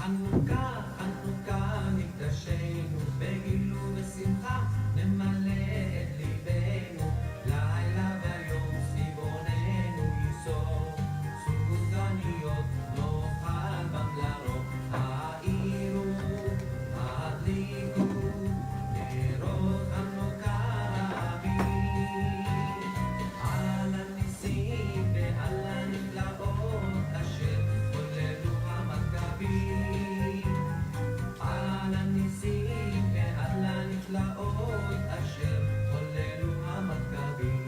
חנוכה, חנוכה נקדשנו, בגילו ושמחה נמלא את ליבנו, לילה ויום צבעוננו ייסור, סופגניות נאכל במלארו, העירו, הדליקו, נרות חנוכה רבים, על הניסים ועל הנפלאות אשר חוללו המכבים, על הניסים ועל הנפלאות אשר חוללו המכבים.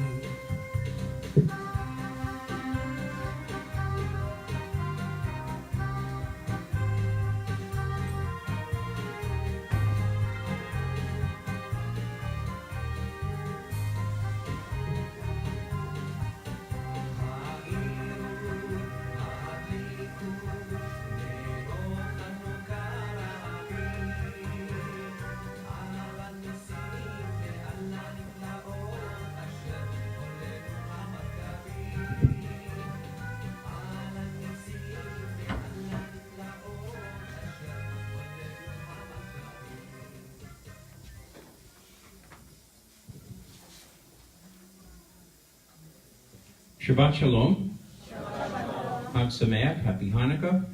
Shabbat Shalom. Chag Sameach. Happy Hanukkah.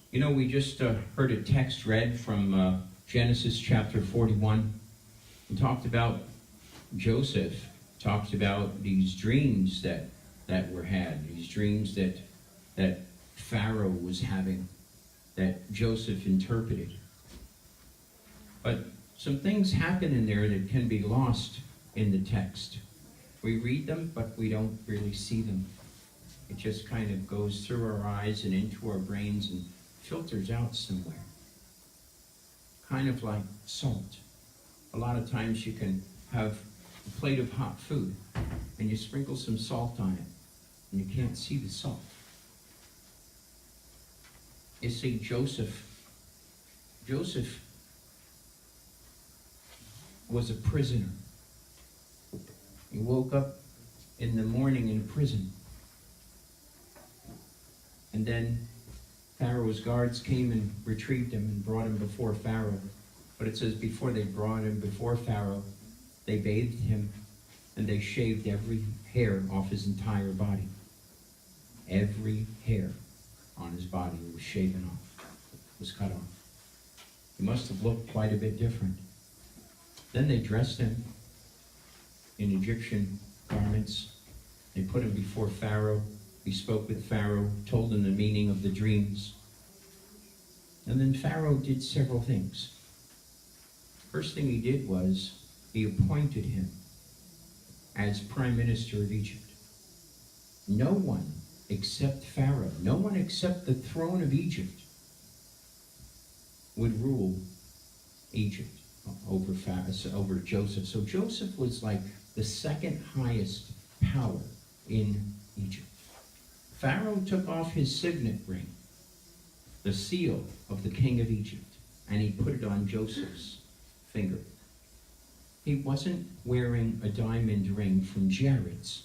You know, we just heard a text read from Genesis chapter 41 and talked about Joseph, talked about these dreams that were had, these dreams that Pharaoh was having, that Joseph interpreted. But some things happen in there that can be lost in the text. We read them, but we don't really see them. It just kind of goes through our eyes and into our brains and filters out somewhere. Kind of like salt. A lot of times you can have a plate of hot food and you sprinkle some salt on it and you can't see the salt. You see, Joseph was a prisoner. He woke up in the morning in prison. And then Pharaoh's guards came and retrieved him and brought him before Pharaoh. But it says before they brought him before Pharaoh, they bathed him and they shaved every hair off his entire body. Every hair on his body was shaven off, was cut off. He must have looked quite a bit different. Then they dressed him in Egyptian garments. They put him before Pharaoh. He spoke with Pharaoh, told him the meaning of the dreams. And then Pharaoh did several things. First thing he did was he appointed him as prime minister of Egypt. No one except Pharaoh, no one except the throne of Egypt would rule Egypt over Joseph. So Joseph was like the second highest power in Egypt. Pharaoh took off his signet ring, the seal of the king of Egypt, and he put it on Joseph's finger. He wasn't wearing a diamond ring from Jared's.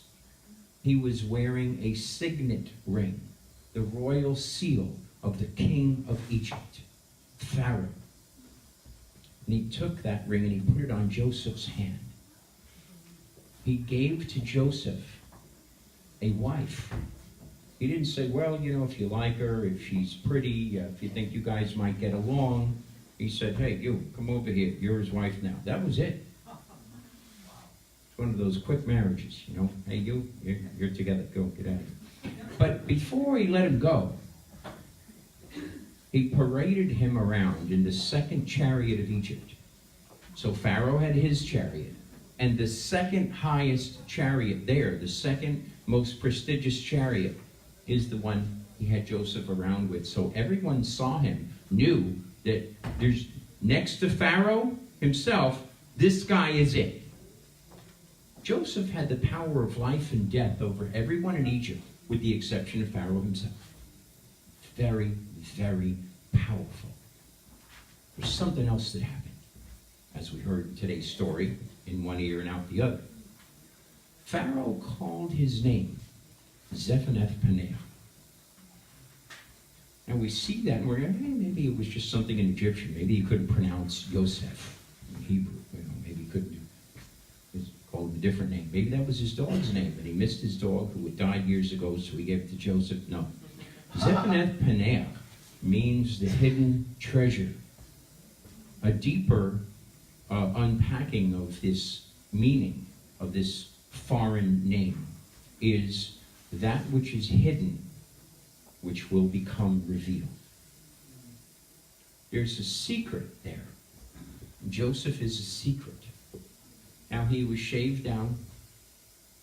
He was wearing a signet ring, the royal seal of the king of Egypt, Pharaoh. And he took that ring and he put it on Joseph's hand. He gave to Joseph a wife. He didn't say, well, you know, if you like her, if she's pretty, if you think you guys might get along. He said, hey, you, come over here. You're his wife now. That was it. It's one of those quick marriages, you know. Hey, you're together. Go, get out of here. But before he let him go, he paraded him around in the second chariot of Egypt. So Pharaoh had his chariot. And the second highest chariot there, the second most prestigious chariot, is the one he had Joseph around with. So everyone saw him, knew that there's next to Pharaoh himself, this guy is it. Joseph had the power of life and death over everyone in Egypt, with the exception of Pharaoh himself. Very, very powerful. There's something else that happened, as we heard in today's story, in one ear and out the other. Pharaoh called his name Zephanath Paneah. And we see that, and we're going, hey, maybe it was just something in Egyptian. Maybe he couldn't pronounce Yosef in Hebrew. Maybe he couldn't. It's called a different name. Maybe that was his dog's name, and he missed his dog who had died years ago, so he gave it to Joseph. No. Zephanath Paneah means the hidden treasure. A deeper unpacking of this meaning of this foreign name is that which is hidden, which will become revealed. There's a secret there. Joseph is a secret. Now, he was shaved down.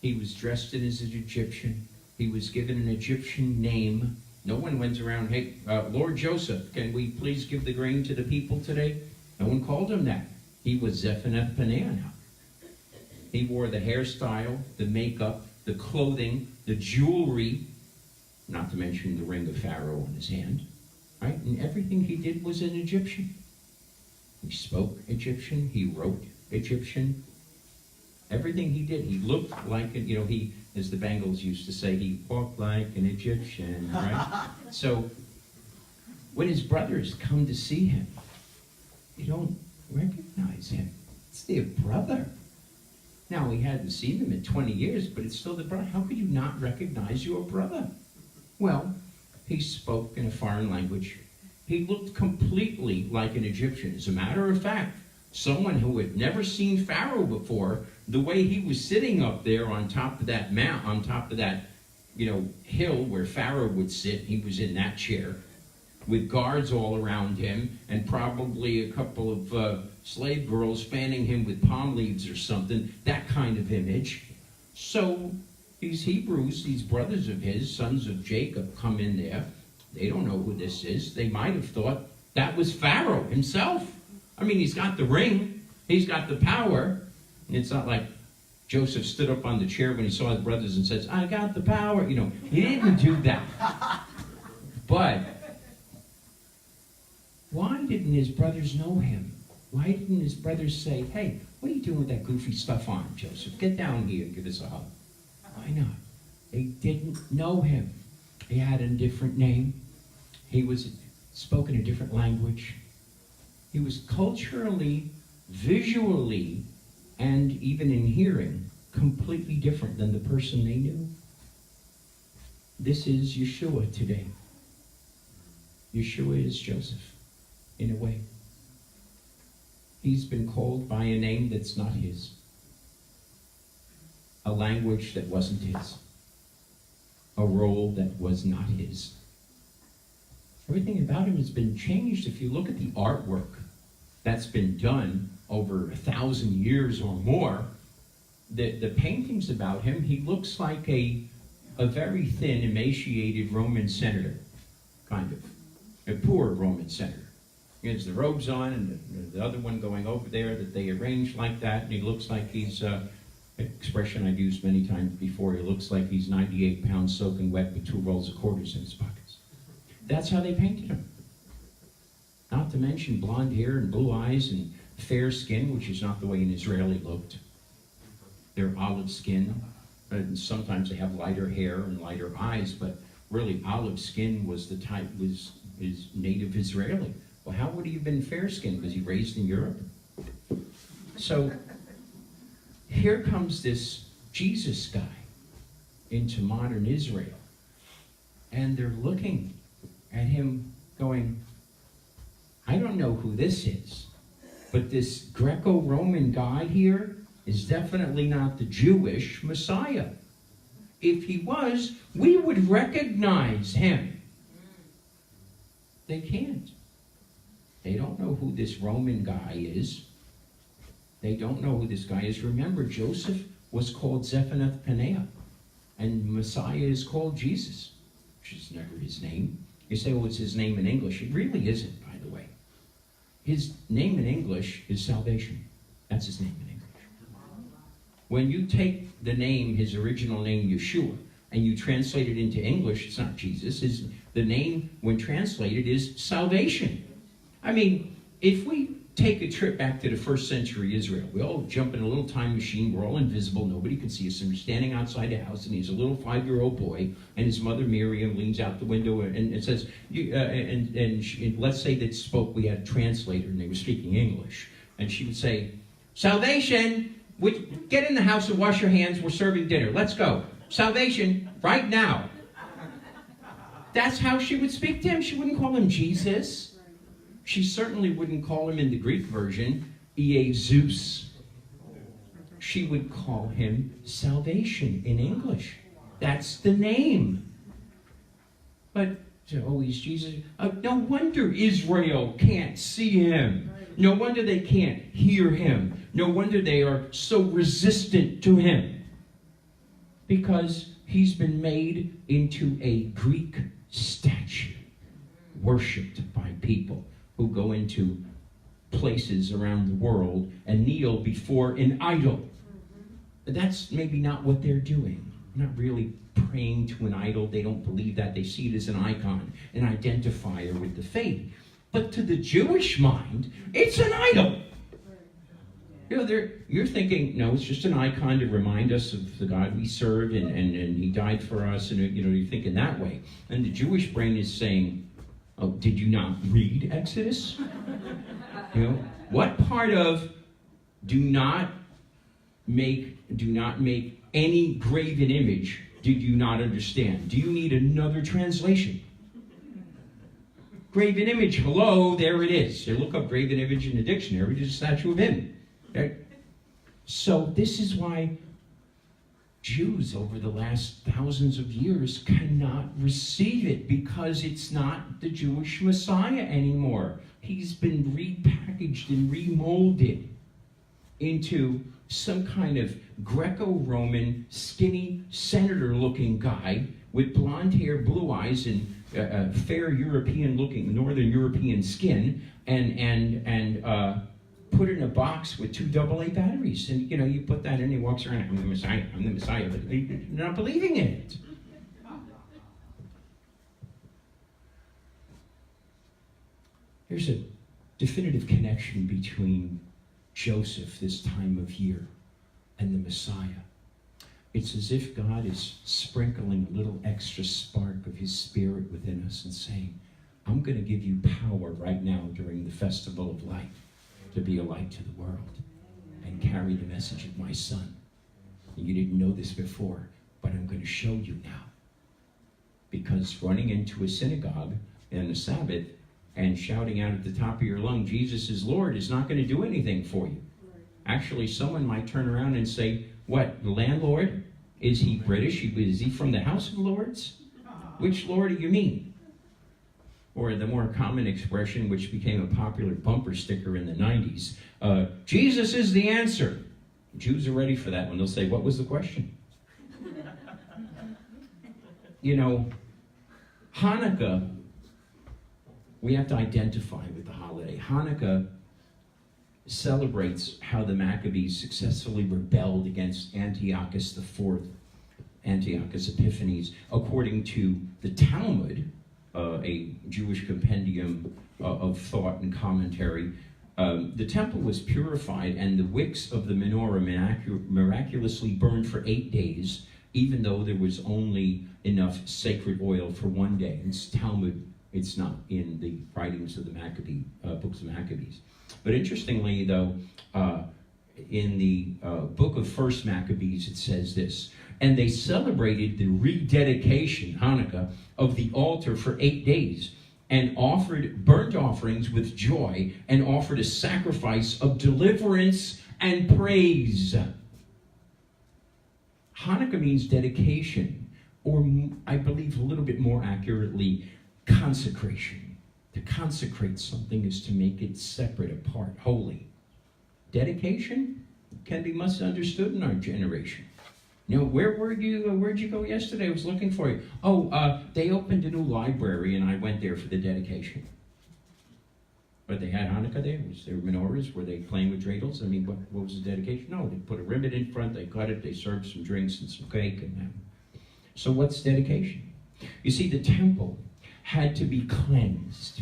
He was dressed as an Egyptian. He was given an Egyptian name. No one went around, hey, Lord Joseph, can we please give the grain to the people today? No one called him that. He was Zephanath Paneah now. He wore the hairstyle, the makeup, the clothing, the jewelry, not to mention the ring of Pharaoh on his hand, right? And everything he did was an Egyptian. He spoke Egyptian, he wrote Egyptian. Everything he did, he looked like, he, as the Bengals used to say, he walked like an Egyptian, right? So when his brothers come to see him, you don't recognize him. It's their brother. Now, he hadn't seen them in 20 years, but it's still the brother. How could you not recognize your brother? Well, he spoke in a foreign language. He looked completely like an Egyptian. As a matter of fact, someone who had never seen Pharaoh before, the way he was sitting up there on top of that mount, on top of that, hill where Pharaoh would sit, he was in that chair, with guards all around him, and probably a couple of slave girls fanning him with palm leaves or something, that kind of image. So these Hebrews, these brothers of his, sons of Jacob, come in there. They don't know who this is. They might have thought that was Pharaoh himself. I mean, he's got the ring. He's got the power. And it's not like Joseph stood up on the chair when he saw his brothers and says, I got the power. He didn't do that. But why didn't his brothers know him? Why didn't his brothers say, hey, what are you doing with that goofy stuff on, Joseph? Get down here and give us a hug. Why not? They didn't know him. He had a different name. He was spoken a different language. He was culturally, visually, and even in hearing, completely different than the person they knew. This is Yeshua today. Yeshua is Joseph, in a way. He's been called by a name that's not his. A language that wasn't his. A role that was not his. Everything about him has been changed. If you look at the artwork that's been done over 1,000 years or more, the paintings about him, he looks like a very thin, emaciated Roman senator, kind of. A poor Roman senator. He has the robes on, and the other one going over there that they arranged like that, and he looks like he's, expression I've used many times before, he looks like he's 98 pounds soaking wet with 2 rolls of quarters in his pockets. That's how they painted him. Not to mention blonde hair and blue eyes and fair skin, which is not the way an Israeli looked. They're olive skin, and sometimes they have lighter hair and lighter eyes, but really olive skin was the type, is native Israeli. Well, how would he have been fair skinned? Was he raised in Europe? So here comes this Jesus guy into modern Israel, and they're looking at him going, I don't know who this is, but this Greco-Roman guy here is definitely not the Jewish Messiah. If he was, we would recognize him. They can't. They don't know who this Roman guy is. They don't know who this guy is. Remember, Joseph was called Zephanath Paneah, and Messiah is called Jesus, which is never his name. You say, well, it's his name in English. It really isn't, by the way. His name in English is salvation. That's his name in English. When you take the name, his original name, Yeshua, and you translate it into English, it's not Jesus. The name, when translated, is salvation. I mean, if we take a trip back to the first century Israel. We all jump in a little time machine. We're all invisible. Nobody can see us. And we're standing outside the house, and he's a little 5-year-old boy, and his mother Miriam leans out the window and says, let's say that we had a translator, and they were speaking English. And she would say, salvation, get in the house and wash your hands. We're serving dinner. Let's go. Salvation, right now. That's how she would speak to him. She wouldn't call him Jesus. She certainly wouldn't call him in the Greek version, Zeus. She would call him salvation in English. That's the name. But, he's Jesus. No wonder Israel can't see him. No wonder they can't hear him. No wonder they are so resistant to him. Because he's been made into a Greek statue, worshipped by people who go into places around the world and kneel before an idol. That's maybe not what they're doing. They're not really praying to an idol. They don't believe that. They see it as an icon, an identifier with the faith. But to the Jewish mind, it's an idol. You're thinking, no, it's just an icon to remind us of the God we serve, and he died for us, and you're thinking that way. And the Jewish brain is saying, oh, did you not read Exodus? What part of do not make any graven image did you not understand? Do you need another translation? Graven image, hello, there it is. You look up graven image in the dictionary, there's a statue of him. Okay? So this is why Jews over the last thousands of years cannot receive it, because it's not the Jewish Messiah anymore. He's been repackaged and remolded into some kind of Greco-Roman, skinny, senator-looking guy with blonde hair, blue eyes, and fair European-looking, Northern European skin, and put in a box with 2 AA batteries. And, you put that in, he walks around, I'm the Messiah, but they're not believing in it. There's a definitive connection between Joseph this time of year and the Messiah. It's as if God is sprinkling a little extra spark of his spirit within us and saying, I'm going to give you power right now during the festival of light to be a light to the world and carry the message of my son. And you didn't know this before, but I'm going to show you now. Because running into a synagogue on the Sabbath and shouting out at the top of your lung, Jesus is Lord, is not going to do anything for you. Actually, someone might turn around and say, what, the landlord? Is he British? Is he from the House of Lords? Which Lord do you mean? Or the more common expression, which became a popular bumper sticker in the 90s, Jesus is the answer. Jews are ready for that one. They'll say, what was the question? Hanukkah, we have to identify with the holiday. Hanukkah celebrates how the Maccabees successfully rebelled against Antiochus IV, Antiochus Epiphanes, according to the Talmud, a Jewish compendium of thought and commentary. The temple was purified, and the wicks of the menorah miraculously burned for 8 days, even though there was only enough sacred oil for 1 day. It's Talmud. It's not in the writings of the books of Maccabees. But interestingly, though, in the book of First Maccabees, it says this: and they celebrated the rededication, Hanukkah, of the altar for 8 days, and offered burnt offerings with joy, and offered a sacrifice of deliverance and praise. Hanukkah means dedication, or I believe a little bit more accurately, consecration. To consecrate something is to make it separate, apart, holy. Dedication can be misunderstood in our generation. Where'd you go yesterday? I was looking for you. They opened a new library, and I went there for the dedication. But they had Hanukkah there? Was there menorahs? Were they playing with dreidels? I mean, what was the dedication? No, they put a ribbon in front, they cut it, they served some drinks and some cake. So what's dedication? You see, the temple had to be cleansed.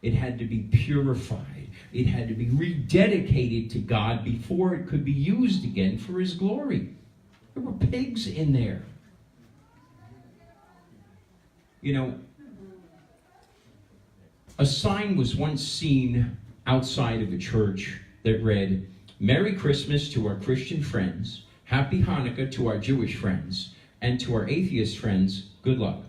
It had to be purified. It had to be rededicated to God before it could be used again for His glory. There were pigs in there. You know, a sign was once seen outside of a church that read, "Merry Christmas to our Christian friends, Happy Hanukkah to our Jewish friends, and to our atheist friends, good luck."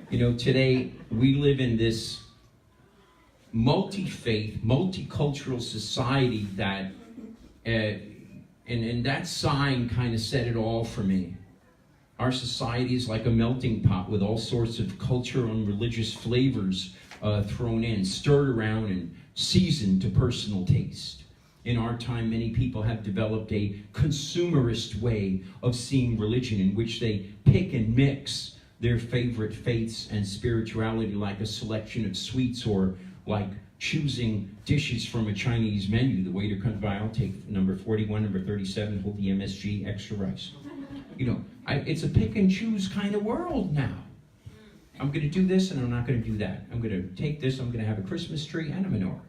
You know, today we live in this multi-faith, multicultural society that, and that sign kind of said it all for me. Our society is like a melting pot with all sorts of cultural and religious flavors thrown in, stirred around, and seasoned to personal taste. In our time, many people have developed a consumerist way of seeing religion in which they pick and mix their favorite faiths and spirituality like a selection of sweets, or like choosing dishes from a Chinese menu. The waiter comes by, "I'll take number 41, number 37, hold the MSG, extra rice." You know, it's a pick and choose kind of world now. I'm going to do this and I'm not going to do that. I'm going to take this, I'm going to have a Christmas tree and a menorah.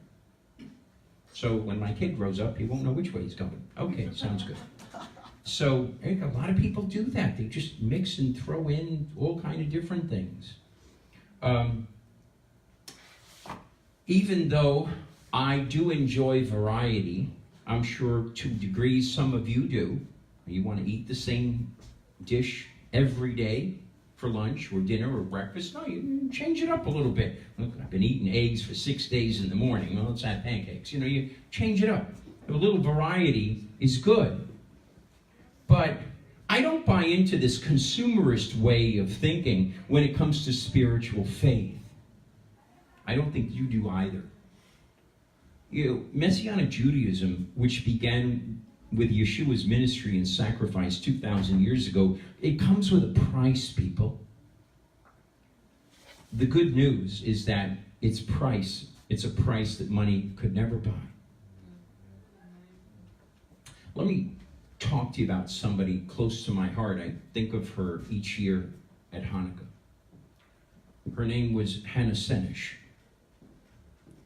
So when my kid grows up, he won't know which way he's going. Okay, sounds good. So a lot of people do that. They just mix and throw in all kind of different things. Even though I do enjoy variety, I'm sure to degrees some of you do. You want to eat the same dish every day for lunch or dinner or breakfast. No, you change it up a little bit. Look, I've been eating eggs for 6 days in the morning. Well, let's have pancakes. You know, you change it up. A little variety is good. But I don't buy into this consumerist way of thinking when it comes to spiritual faith. I don't think you do either. You know, Messianic Judaism, which began with Yeshua's ministry and sacrifice 2,000 years ago, it comes with a price, people. The good news is that it's a price that money could never buy. Let me talk to you about somebody close to my heart. I think of her each year at Hanukkah. Her name was Hannah Senish.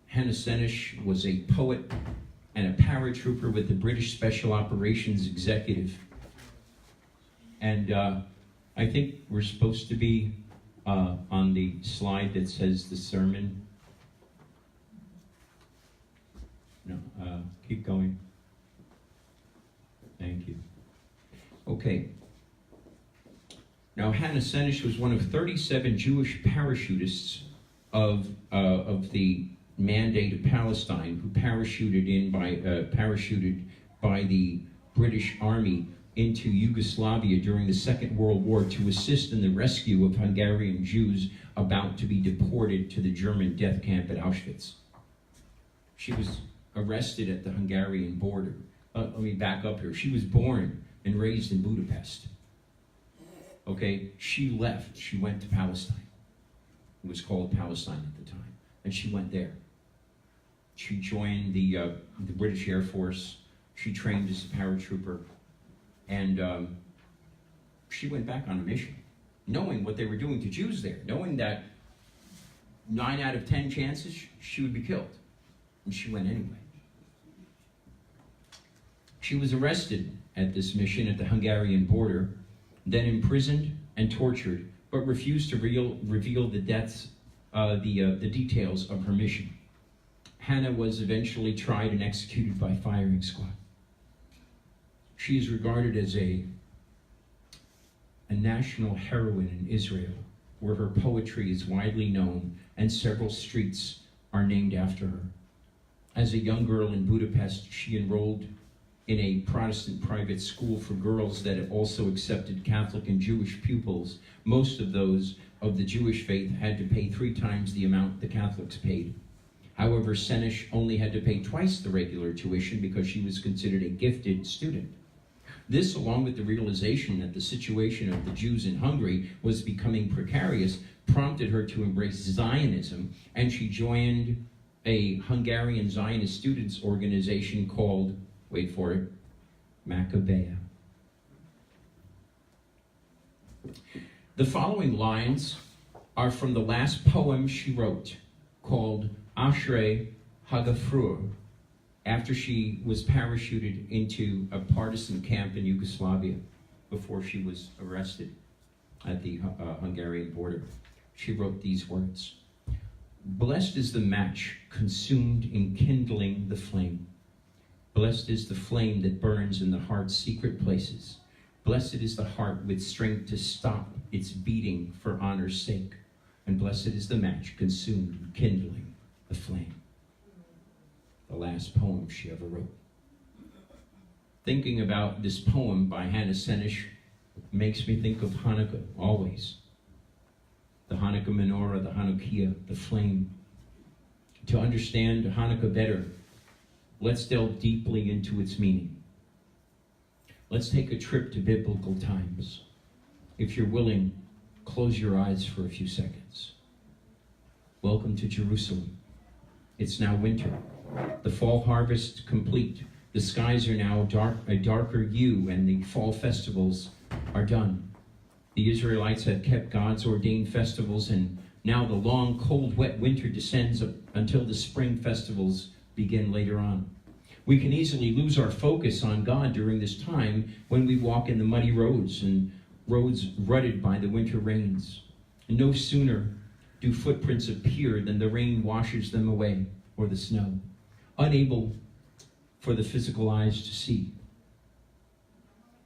Hannah Senish was a poet and a paratrooper with the British Special Operations Executive. And I think we're supposed to be on the slide that says the sermon. No, keep going. Thank you. Okay. Now, Hannah Senish was one of 37 Jewish parachutists of the Mandate of Palestine, who parachuted by the British Army into Yugoslavia during the Second World War to assist in the rescue of Hungarian Jews about to be deported to the German death camp at Auschwitz. She was arrested at the Hungarian border. Let me back up here. She was born and raised in Budapest. Okay, she left. She went to Palestine. It was called Palestine at the time, and she went there. She joined the British Air Force. She trained as a paratrooper, and she went back on a mission, knowing what they were doing to Jews there, knowing that 9 out of 10 chances she would be killed, and she went anyway. She was arrested at this mission at the Hungarian border, then imprisoned and tortured, but refused to reveal the details of her mission. Hannah was eventually tried and executed by firing squad. She is regarded as a national heroine in Israel, where her poetry is widely known and several streets are named after her. As a young girl in Budapest, she enrolled in a Protestant private school for girls that also accepted Catholic and Jewish pupils. Most of those of the Jewish faith had to pay 3 times the amount the Catholics paid. However, Senish only had to pay twice the regular tuition because she was considered a gifted student. This, along with the realization that the situation of the Jews in Hungary was becoming precarious, prompted her to embrace Zionism, and she joined a Hungarian Zionist students organization called, wait for it, Maccabea. The following lines are from the last poem she wrote, called Ashrei Hagafrur, after she was parachuted into a partisan camp in Yugoslavia before she was arrested at the Hungarian border. She wrote these words: "Blessed is the match consumed in kindling the flame. Blessed is the flame that burns in the heart's secret places. Blessed is the heart with strength to stop its beating for honor's sake. And blessed is the match consumed in kindling the flame." The last poem she ever wrote. Thinking about this poem by Hannah Senish makes me think of Hanukkah always. The Hanukkah menorah, the Hanukkah, the flame. To understand Hanukkah better, let's delve deeply into its meaning. Let's take a trip to biblical times. If you're willing, close your eyes for a few seconds. Welcome to Jerusalem. It's now winter. The fall harvest complete. The skies are now a darker hue, and the fall festivals are done. The Israelites have kept God's ordained festivals, and now the long, cold, wet winter descends until the spring festivals begin later on. We can easily lose our focus on God during this time when we walk in the muddy roads and roads rutted by the winter rains. And no sooner do footprints appear than the rain washes them away, or the snow, unable for the physical eyes to see.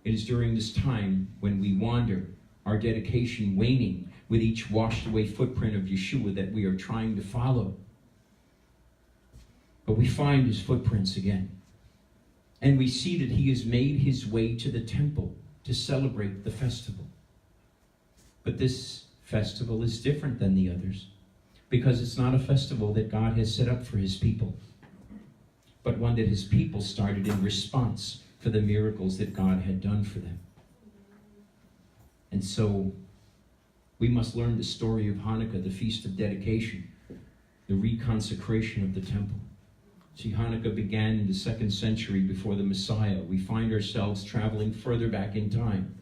It is during this time when we wander, our dedication waning with each washed away footprint of Yeshua that we are trying to follow. But we find his footprints again. And we see that he has made his way to the temple to celebrate the festival. But this festival is different than the others, because it's not a festival that God has set up for his people, but one that his people started in response for the miracles that God had done for them. And so we must learn the story of Hanukkah, the Feast of Dedication, the reconsecration of the temple. See, Hanukkah began in the 2nd century before the Messiah. We find ourselves traveling further back in time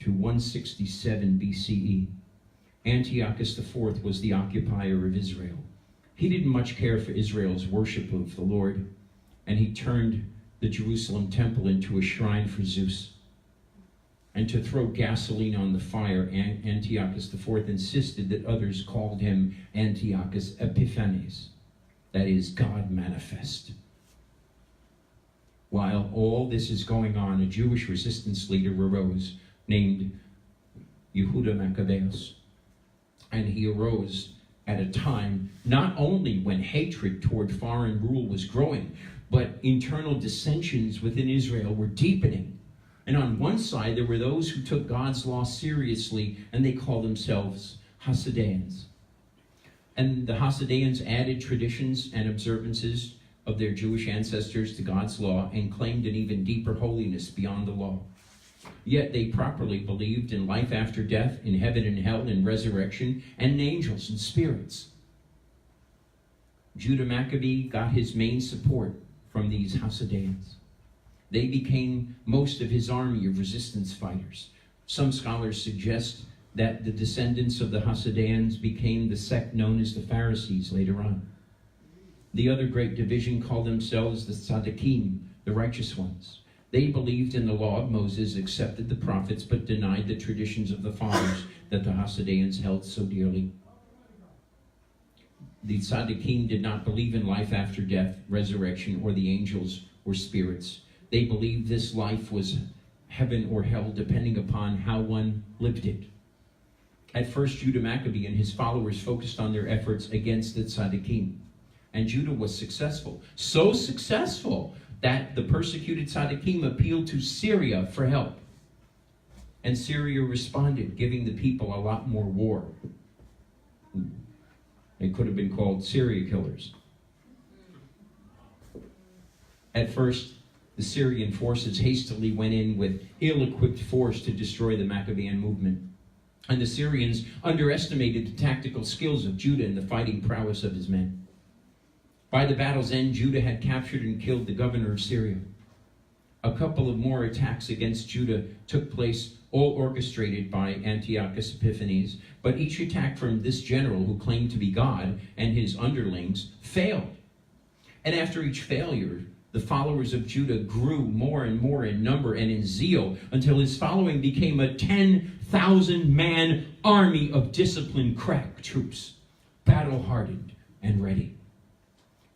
to 167 BCE. Antiochus IV was the occupier of Israel. He didn't much care for Israel's worship of the Lord, and he turned the Jerusalem temple into a shrine for Zeus. And to throw gasoline on the fire, Antiochus IV insisted that others called him Antiochus Epiphanes, that is, God manifest. While all this is going on, a Jewish resistance leader arose named Yehuda Maccabeus. And he arose at a time not only when hatred toward foreign rule was growing, but internal dissensions within Israel were deepening. And on one side, there were those who took God's law seriously, and they called themselves Hasideans. And the Hasideans added traditions and observances of their Jewish ancestors to God's law and claimed an even deeper holiness beyond the law. Yet they properly believed in life after death, in heaven and hell, in resurrection, and in angels and spirits. Judah Maccabee got his main support from these Hasideans. They became most of his army of resistance fighters. Some scholars suggest that the descendants of the Hasideans became the sect known as the Pharisees later on. The other great division called themselves the Tzaddikim, the righteous ones. They believed in the law of Moses, accepted the prophets, but denied the traditions of the fathers that the Hasideans held so dearly. The Tzaddikim did not believe in life after death, resurrection, or the angels or spirits. They believed this life was heaven or hell, depending upon how one lived it. At first, Judah Maccabee and his followers focused on their efforts against the Tzaddikim. And Judah was successful. So successful that the persecuted Tzaddikim appealed to Syria for help. And Syria responded, giving the people a lot more war. They could have been called Syria killers. At first, the Syrian forces hastily went in with ill-equipped force to destroy the Maccabean movement. And the Syrians underestimated the tactical skills of Judah and the fighting prowess of his men. By the battle's end, Judah had captured and killed the governor of Syria. A couple of more attacks against Judah took place, all orchestrated by Antiochus Epiphanes, but each attack from this general who claimed to be God and his underlings failed. And after each failure, the followers of Judah grew more and more in number and in zeal until his following became a 10,000-man army of disciplined crack troops, battle-hardened and ready.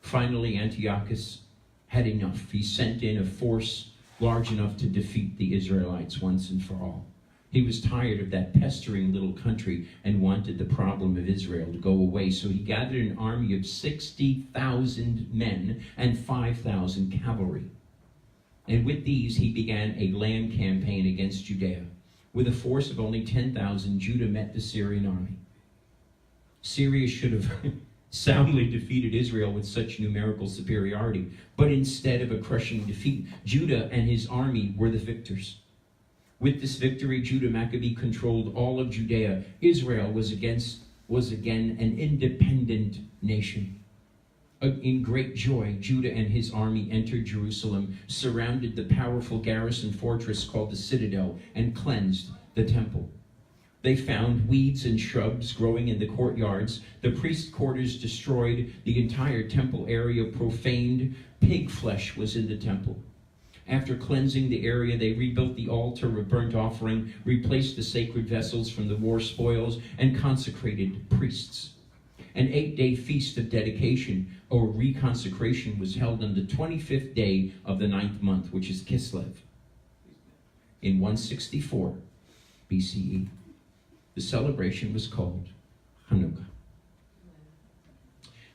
Finally, Antiochus had enough. He sent in a force large enough to defeat the Israelites once and for all. He was tired of that pestering little country and wanted the problem of Israel to go away. So he gathered an army of 60,000 men and 5,000 cavalry. And with these, he began a land campaign against Judea. With a force of only 10,000, Judah met the Syrian army. Syria should have soundly defeated Israel with such numerical superiority. But instead of a crushing defeat, Judah and his army were the victors. With this victory, Judah Maccabee controlled all of Judea. Israel was again an independent nation. In great joy, Judah and his army entered Jerusalem, surrounded the powerful garrison fortress called the Citadel, and cleansed the temple. They found weeds and shrubs growing in the courtyards. The priest quarters destroyed. The entire temple area profaned. Pig flesh was in the temple. After cleansing the area, they rebuilt the altar of burnt offering, replaced the sacred vessels from the war spoils, and consecrated priests. An 8-day feast of dedication or reconsecration was held on the 25th day of the 9th month, which is Kislev, in 164 BCE. The celebration was called Hanukkah.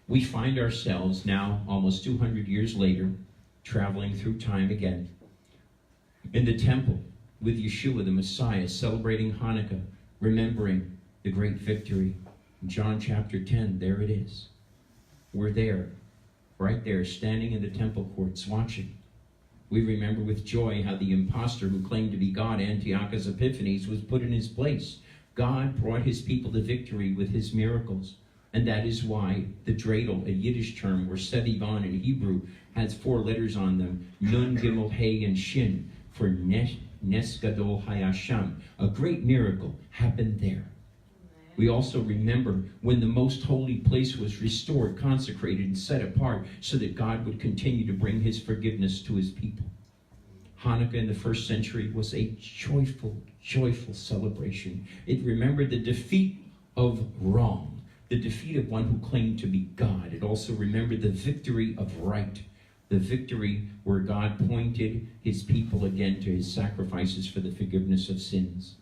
We find ourselves now, almost 200 years later, traveling through time again, in the temple with Yeshua the Messiah, celebrating Hanukkah, remembering the great victory. In John chapter 10, there it is. We're there, right there, standing in the temple courts, watching. We remember with joy how the impostor who claimed to be God, Antiochus Epiphanes, was put in his place. God brought his people to victory with his miracles. And that is why the dreidel, a Yiddish term, or Sevivon in Hebrew, has 4 letters on them, Nun, Gimel, Hey, and Shin, for Nes Gadol Hayasham. A great miracle happened there. We also remember when the most holy place was restored, consecrated, and set apart so that God would continue to bring his forgiveness to his people. Hanukkah in the first century was a joyful, joyful celebration. It remembered the defeat of wrong, the defeat of one who claimed to be God. It also remembered the victory of right, the victory where God pointed his people again to his sacrifices for the forgiveness of sins.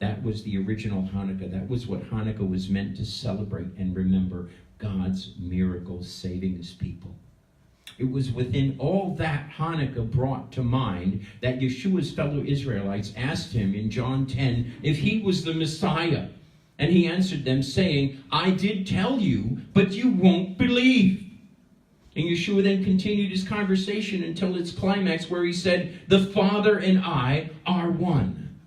That was the original Hanukkah. That was what Hanukkah was meant to celebrate and remember, God's miracles saving his people. It was within all that Hanukkah brought to mind that Yeshua's fellow Israelites asked him in John 10 if he was the Messiah. And he answered them saying, I did tell you, but you won't believe. And Yeshua then continued his conversation until its climax where he said, the Father and I are one.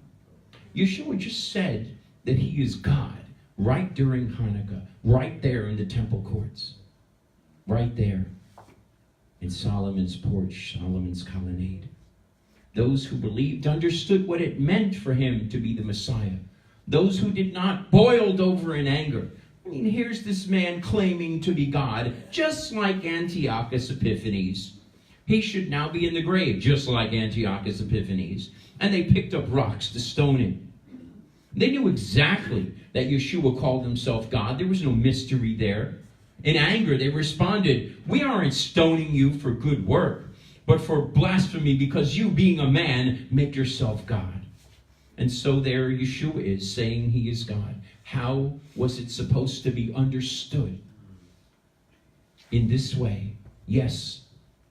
Yeshua just said that he is God right during Hanukkah, right there in the temple courts, right there in Solomon's porch, Solomon's colonnade. Those who believed understood what it meant for him to be the Messiah. Those who did not boiled over in anger. I mean, here's this man claiming to be God, just like Antiochus Epiphanes. He should now be in the grave, just like Antiochus Epiphanes. And they picked up rocks to stone him. They knew exactly that Yeshua called himself God. There was no mystery there. In anger, they responded, we aren't stoning you for good work, but for blasphemy because you, being a man, make yourself God. And so there Yeshua is saying he is God. How was it supposed to be understood? In this way, yes,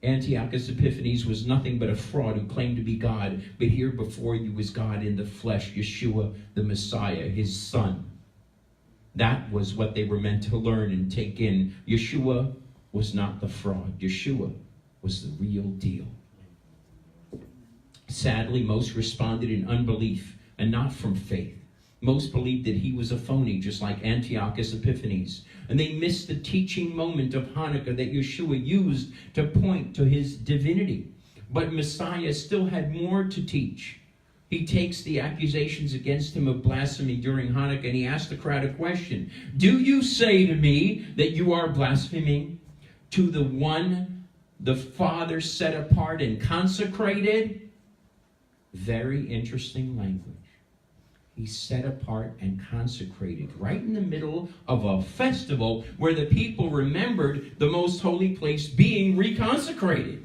Antiochus Epiphanes was nothing but a fraud who claimed to be God, but here before you was God in the flesh, Yeshua, the Messiah, his son. That was what they were meant to learn and take in. Yeshua was not the fraud. Yeshua was the real deal. Sadly, most responded in unbelief and not from faith. Most believed that he was a phony, just like Antiochus Epiphanes. And they missed the teaching moment of Hanukkah that Yeshua used to point to his divinity. But Messiah still had more to teach. He takes the accusations against him of blasphemy during Hanukkah, and he asked the crowd a question. Do you say to me that you are blaspheming to the one the Father set apart and consecrated? Very interesting language. He set apart and consecrated right in the middle of a festival where the people remembered the most holy place being reconsecrated.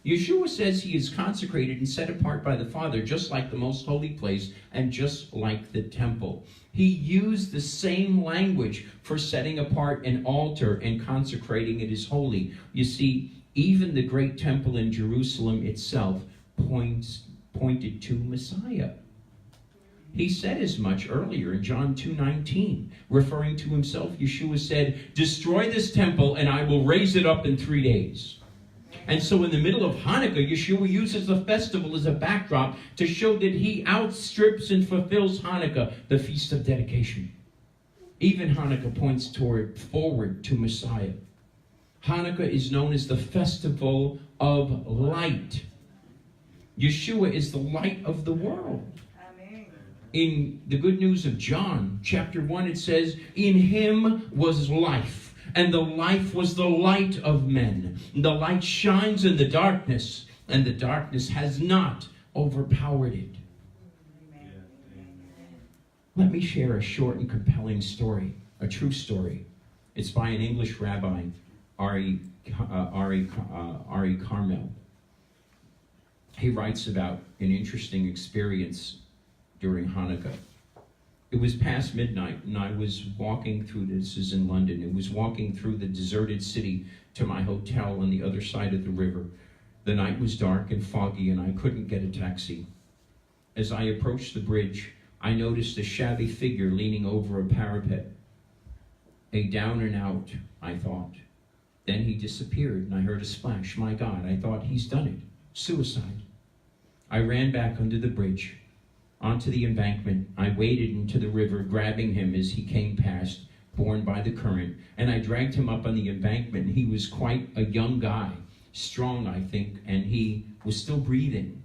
Yeshua says he is consecrated and set apart by the Father, just like the most holy place and just like the temple. He used the same language for setting apart an altar and consecrating it as holy. You see, even the great temple in Jerusalem itself pointed to Messiah. He said as much earlier in John 2:19, referring to himself. Yeshua said, destroy this temple and I will raise it up in 3 days. And so in the middle of Hanukkah, Yeshua uses the festival as a backdrop to show that he outstrips and fulfills Hanukkah, the Feast of Dedication. Even Hanukkah points forward to Messiah. Hanukkah is known as the Festival of Light. Yeshua is the light of the world. Amen. In the Good News of John, chapter 1, it says, in him was life. And the life was the light of men. The light shines in the darkness, and the darkness has not overpowered it. Amen. Let me share a short and compelling story, a true story. It's by an English rabbi, Ari Carmel. He writes about an interesting experience during Hanukkah. It was past midnight, and I was walking through, this is in London, it was walking through the deserted city to my hotel on the other side of the river. The night was dark and foggy, and I couldn't get a taxi. As I approached the bridge, I noticed a shabby figure leaning over a parapet. A down and out, I thought. Then he disappeared, and I heard a splash. My God, I thought, he's done it. Suicide. I ran back under the bridge, onto the embankment. I waded into the river, grabbing him as he came past, borne by the current, and I dragged him up on the embankment. He was quite a young guy, strong, I think, and he was still breathing.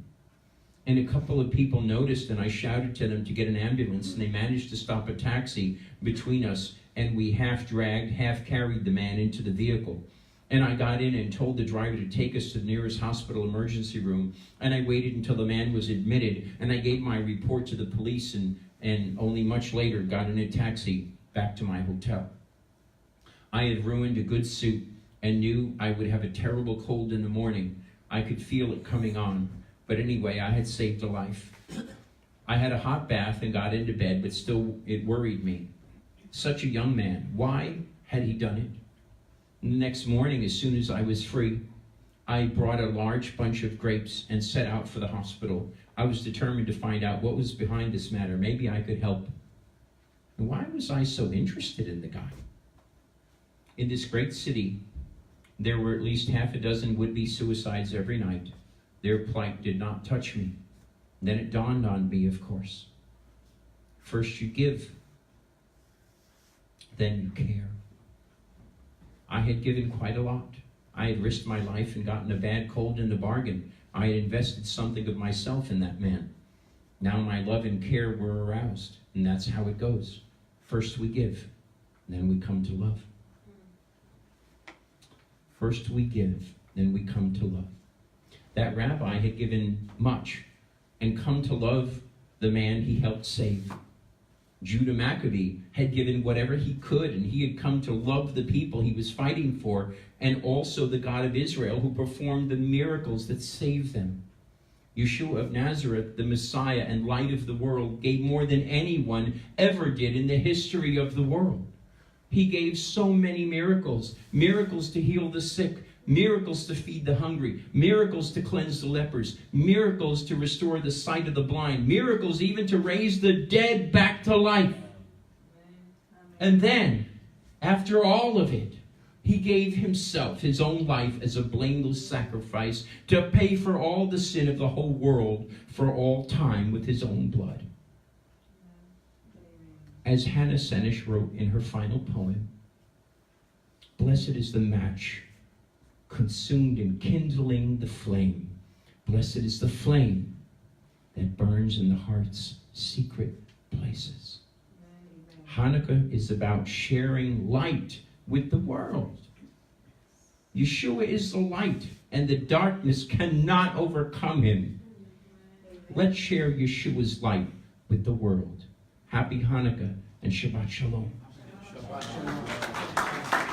And a couple of people noticed, and I shouted to them to get an ambulance, and they managed to stop a taxi between us, and we half dragged, half carried the man into the vehicle. And I got in and told the driver to take us to the nearest hospital emergency room. And I waited until the man was admitted. And I gave my report to the police and only much later got in a taxi back to my hotel. I had ruined a good suit and knew I would have a terrible cold in the morning. I could feel it coming on. But anyway, I had saved a life. I had a hot bath and got into bed, but still it worried me. Such a young man. Why had he done it? And the next morning, as soon as I was free, I brought a large bunch of grapes and set out for the hospital. I was determined to find out what was behind this matter. Maybe I could help. And why was I so interested in the guy? In this great city, there were at least half a dozen would-be suicides every night. Their plight did not touch me. Then it dawned on me, of course. First you give, then you care. I had given quite a lot. I had risked my life and gotten a bad cold in the bargain. I had invested something of myself in that man. Now my love and care were aroused, and that's how it goes. First we give, then we come to love. First we give, then we come to love. That rabbi had given much and come to love the man he helped save. Judah Maccabee had given whatever he could, and he had come to love the people he was fighting for, and also the God of Israel who performed the miracles that saved them. Yeshua of Nazareth, the Messiah and light of the world, gave more than anyone ever did in the history of the world. He gave so many miracles. Miracles to heal the sick, miracles to feed the hungry, miracles to cleanse the lepers, miracles to restore the sight of the blind, miracles even to raise the dead back to life. And then, after all of it, he gave himself, his own life, as a blameless sacrifice to pay for all the sin of the whole world for all time with his own blood. As Hannah Senish wrote in her final poem, "Blessed is the match consumed in kindling the flame, Blessed is the flame that burns in the heart's secret places. Hanukkah is about sharing light with the world. Yeshua is the light, and the darkness cannot overcome him. Let's share Yeshua's light with the world. Happy Hanukkah and Shabbat Shalom. Shabbat Shalom.